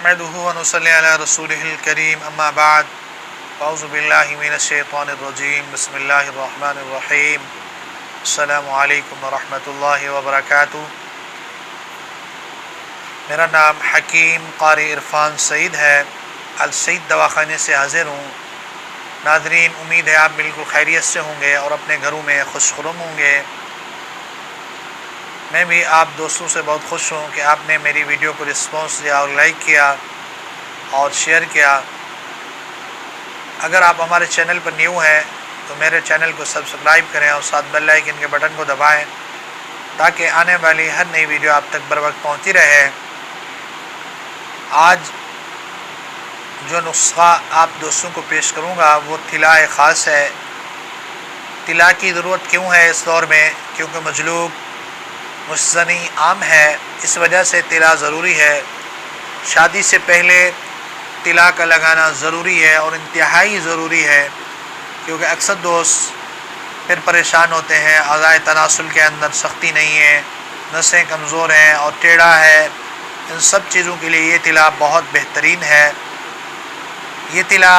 नहमदुहु व नुसल्ली अला रसूलिहिल करीम अम्मा बाद अऊज़ु बिल्लाहि मिनश्शैतानिर रजीम बिस्मिल्लाहिर रहमानिर रहीम अस्सलामु अलैकुम व रहमतुल्लाहि व बरकातुहू। मेरा नाम हकीम क़ारी इरफ़ान सईद है। अल सईद दवाख़ाने से हाज़िर हूँ। नाज़रीन, उम्मीद है आप बिल्कुल खैरियत से होंगे और अपने घरों में खुशखुरम होंगे। मैं भी आप दोस्तों से बहुत खुश हूँ कि आपने मेरी वीडियो को रिस्पॉन्स दिया और लाइक किया और शेयर किया। अगर आप हमारे चैनल पर न्यू हैं तो मेरे चैनल को सब्सक्राइब करें और साथ बेल आइकन के बटन को दबाएं ताकि आने वाली हर नई वीडियो आप तक बर वक्त पहुँचती रहे। आज जो नुस्खा आप दोस्तों को पेश करूँगा वो तिलाए ख़ास है। तिला की ज़रूरत क्यों है इस दौर में? क्योंकि मजलूब मुस्तनी आम है, इस वजह से तिला ज़रूरी है। शादी से पहले तिला का लगाना ज़रूरी है और इंतहाई ज़रूरी है, क्योंकि अक्सर दोस्त फिर परेशान होते हैं। अज़ाए तनासुल के अंदर सख्ती नहीं है, नसें कमज़ोर हैं और टेढ़ा है। इन सब चीज़ों के लिए ये तिला बहुत बेहतरीन है। ये तिला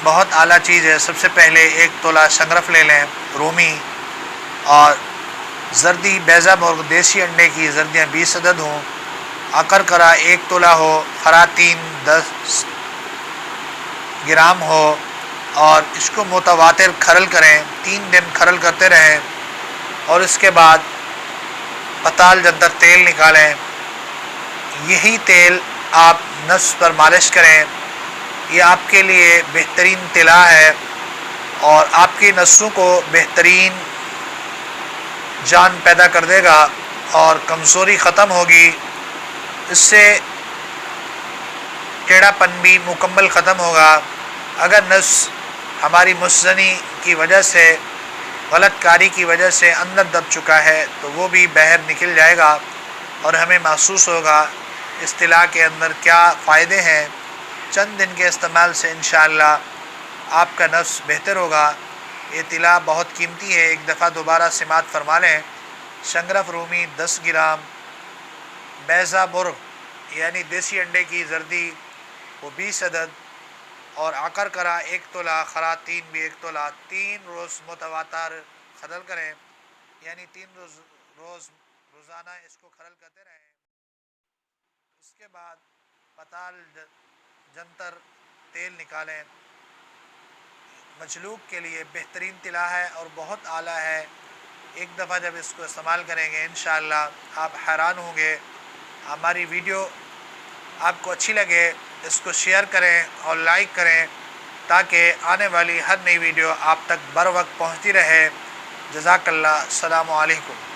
बहुत आला चीज़ है। सबसे पहले 1 तोला शंगरफ ले लें, रूमी और जर्दी बैज़ा और देसी अंडे की जर्दियाँ 20 अदद हों, अकरकरा 1 तोला हो, खरातीन 10 ग्राम हो और इसको मुतवातिर खरल करें। 3 दिन खरल करते रहें और इसके बाद पताल जंतर तेल निकालें। यही तेल आप नस पर मालिश करें। ये आपके लिए बेहतरीन तिला है और आपकी नसों को बेहतरीन जान पैदा कर देगा और कमज़ोरी ख़त्म होगी। इससे टेढ़ापन भी मुकम्मल ख़त्म होगा। अगर नस हमारी मुस्तनी की वजह से, गलत कारी की वजह से अंदर दब चुका है तो वो भी बाहर निकल जाएगा और हमें महसूस होगा इस तिला के अंदर क्या फ़ायदे हैं। चंद दिन के इस्तेमाल से इंशाअल्लाह आपका नफ्स बेहतर होगा। ये तिला बहुत कीमती है, एक दफ़ा दोबारा सिमात फरमा लें। शंगरफ रूमी 10 ग्राम, बैज़ा मुर्ग यानी देसी अंडे की जर्दी वो 20 अदद और अकरकरा 1 तोला, खरातीन भी 1 तोला। 3 रोज़ मुतवातर खरल करें, यानी 3 रोज़ाना इसको खरल करते रहें। उसके बाद पताल जंतर तेल निकालें। मजलूब के लिए बेहतरीन तिला है और बहुत आला है। एक दफ़ा जब इसको इस्तेमाल करेंगे इंशाअल्लाह आप हैरान होंगे। हमारी वीडियो आपको अच्छी लगे इसको शेयर करें और लाइक करें ताकि आने वाली हर नई वीडियो आप तक बर वक्त पहुँचती रहे। जज़ाकल्लाह। अस्सलामु अलैकुम।